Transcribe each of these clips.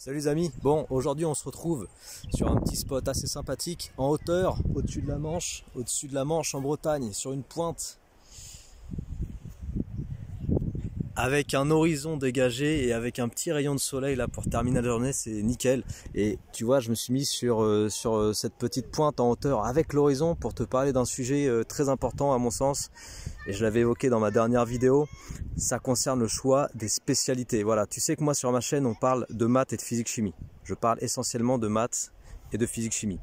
Salut les amis, bon aujourd'hui on se retrouve sur un petit spot assez sympathique en hauteur, au-dessus de la Manche en Bretagne, sur une pointe avec un horizon dégagé et avec un petit rayon de soleil là pour terminer la journée, c'est nickel. Et tu vois, je me suis mis sur cette petite pointe en hauteur avec l'horizon pour te parler d'un sujet très important à mon sens, et je l'avais évoqué dans ma dernière vidéo. Ça concerne le choix des spécialités. Voilà, tu sais que moi sur ma chaîne on parle de maths et de physique-chimie. Je parle essentiellement de maths et de physique-chimie.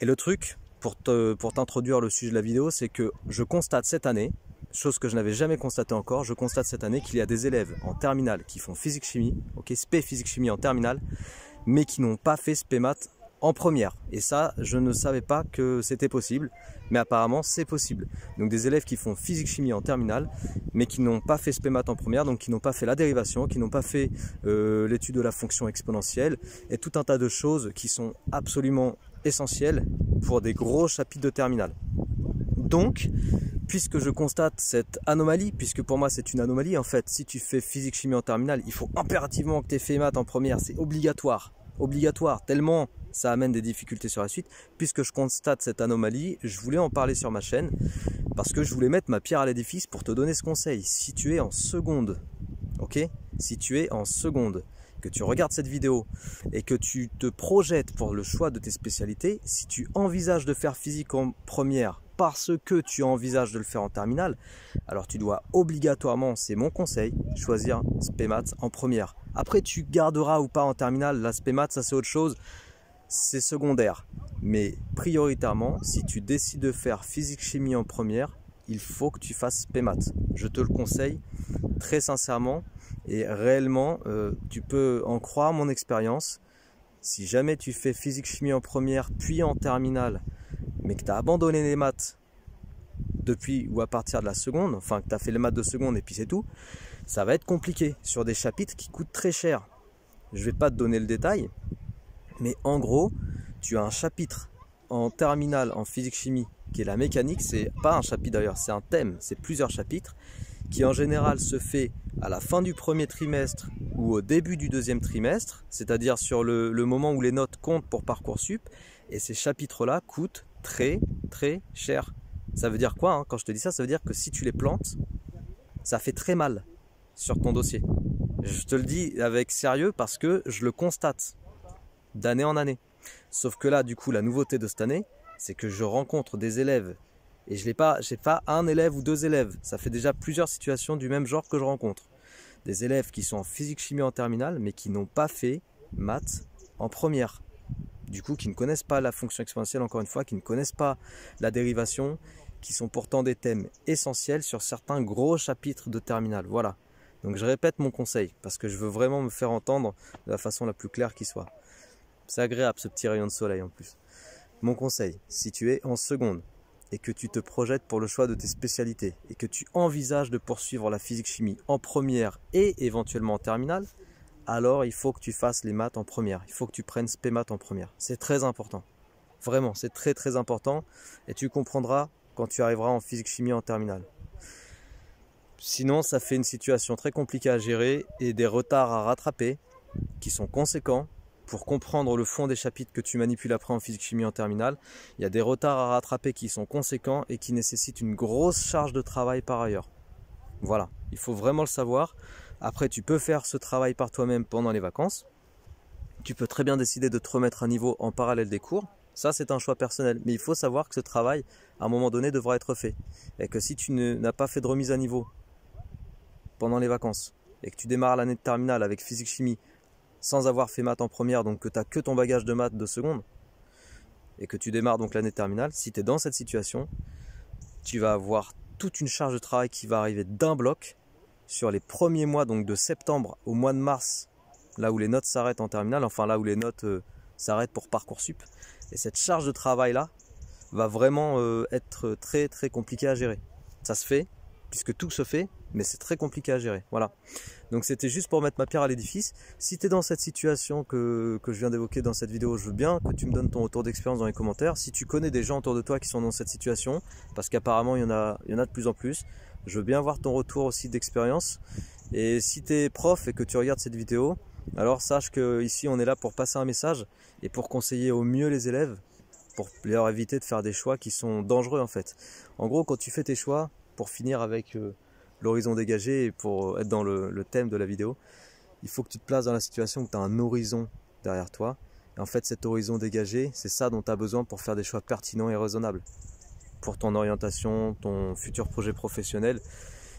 Et le truc, pour t'introduire le sujet de la vidéo, c'est que je constate cette année, chose que je n'avais jamais constatée encore, je constate cette année qu'il y a des élèves en terminale qui font physique-chimie, ok, spé physique-chimie en terminale, mais qui n'ont pas fait spé maths en première. Et ça, je ne savais pas que c'était possible, mais apparemment c'est possible. Donc des élèves qui font physique-chimie en terminale, mais qui n'ont pas fait spé maths en première, donc qui n'ont pas fait la dérivation, qui n'ont pas fait l'étude de la fonction exponentielle, et tout un tas de choses qui sont absolument essentielles pour des gros chapitres de terminale. Donc, puisque je constate cette anomalie, puisque pour moi c'est une anomalie en fait, si tu fais physique-chimie en terminale, il faut impérativement que tu aies fait maths en première, c'est obligatoire, tellement ça amène des difficultés sur la suite. Puisque je constate cette anomalie, je voulais en parler sur ma chaîne, parce que je voulais mettre ma pierre à l'édifice pour te donner ce conseil. Si tu es en seconde, ok, si tu es en seconde, que tu regardes cette vidéo et que tu te projettes pour le choix de tes spécialités, si tu envisages de faire physique en première parce que tu envisages de le faire en terminale, alors tu dois obligatoirement, c'est mon conseil, choisir spé maths en première. Après tu garderas ou pas en terminale, la spé maths ça c'est autre chose, c'est secondaire. Mais prioritairement, si tu décides de faire physique-chimie en première, il faut que tu fasses spé maths. Je te le conseille très sincèrement. Et réellement, tu peux en croire mon expérience. Si jamais tu fais physique-chimie en première, puis en terminale, mais que tu as abandonné les maths depuis ou à partir de la seconde, enfin que tu as fait les maths de seconde et puis c'est tout, ça va être compliqué sur des chapitres qui coûtent très cher. Je ne vais pas te donner le détail, mais en gros, tu as un chapitre en terminale en physique-chimie qui est la mécanique. C'est pas un chapitre d'ailleurs, c'est un thème, c'est plusieurs chapitres qui en général se fait à la fin du premier trimestre ou au début du deuxième trimestre, c'est-à-dire sur le moment où les notes comptent pour Parcoursup, et ces chapitres-là coûtent très cher. Ça veut dire quoi hein, quand je te dis ça? Ça veut dire que si tu les plantes, ça fait très mal sur ton dossier. Je te le dis avec sérieux parce que je le constate d'année en année. Sauf que là, du coup, la nouveauté de cette année, c'est que je rencontre des élèves. Et j'ai pas un élève ou deux élèves, ça fait déjà plusieurs situations du même genre que je rencontre. Des élèves qui sont en physique-chimie en terminale, mais qui n'ont pas fait maths en première. Du coup, qui ne connaissent pas la fonction exponentielle, encore une fois, qui ne connaissent pas la dérivation, qui sont pourtant des thèmes essentiels sur certains gros chapitres de terminale. Voilà. Donc je répète mon conseil, parce que je veux vraiment me faire entendre de la façon la plus claire qui soit. C'est agréable ce petit rayon de soleil en plus. Mon conseil, si tu es en seconde, et que tu te projettes pour le choix de tes spécialités et que tu envisages de poursuivre la physique-chimie en première et éventuellement en terminale, alors il faut que tu fasses les maths en première. Il faut que tu prennes spé maths en première. C'est très important. Vraiment, c'est très important et tu comprendras quand tu arriveras en physique-chimie en terminale. Sinon, ça fait une situation très compliquée à gérer et des retards à rattraper qui sont conséquents. Pour comprendre le fond des chapitres que tu manipules après en physique-chimie en terminale, il y a des retards à rattraper qui sont conséquents et qui nécessitent une grosse charge de travail par ailleurs. Voilà, il faut vraiment le savoir. Après, tu peux faire ce travail par toi-même pendant les vacances. Tu peux très bien décider de te remettre à niveau en parallèle des cours. Ça, c'est un choix personnel. Mais il faut savoir que ce travail, à un moment donné, devra être fait. Et que si tu n'as pas fait de remise à niveau pendant les vacances et que tu démarres l'année de terminale avec physique-chimie sans avoir fait maths en première, donc que tu n'as que ton bagage de maths de seconde, et que tu démarres donc l'année terminale, si tu es dans cette situation, tu vas avoir toute une charge de travail qui va arriver d'un bloc sur les premiers mois, donc de septembre au mois de mars, là où les notes s'arrêtent en terminale, enfin là où les notes s'arrêtent pour Parcoursup. Et cette charge de travail-là va vraiment être très compliquée à gérer. Ça se fait, puisque tout se fait, mais c'est très compliqué à gérer. Voilà. Donc c'était juste pour mettre ma pierre à l'édifice. Si tu es dans cette situation que je viens d'évoquer dans cette vidéo, je veux bien que tu me donnes ton retour d'expérience dans les commentaires. Si tu connais des gens autour de toi qui sont dans cette situation, parce qu'apparemment il y en a de plus en plus, je veux bien voir ton retour aussi d'expérience. Et si tu es prof et que tu regardes cette vidéo, Alors sache que ici on est là pour passer un message et pour conseiller au mieux les élèves, pour leur éviter de faire des choix qui sont dangereux en fait. En gros, quand tu fais tes choix, pour finir avec l'horizon dégagé et pour être dans le thème de la vidéo, il faut que tu te places dans la situation où tu as un horizon derrière toi. Et en fait, cet horizon dégagé, c'est ça dont tu as besoin pour faire des choix pertinents et raisonnables. Pour ton orientation, ton futur projet professionnel,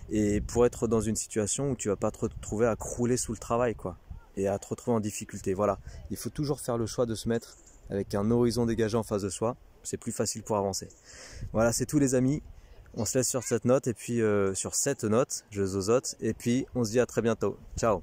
et pour être dans une situation où tu vas pas te retrouver à crouler sous le travail, quoi, et à te retrouver en difficulté. Voilà, il faut toujours faire le choix de se mettre avec un horizon dégagé en face de soi, c'est plus facile pour avancer. Voilà, c'est tout les amis, on se laisse sur cette note, et puis sur cette note, je zozote, et puis on se dit à très bientôt. Ciao.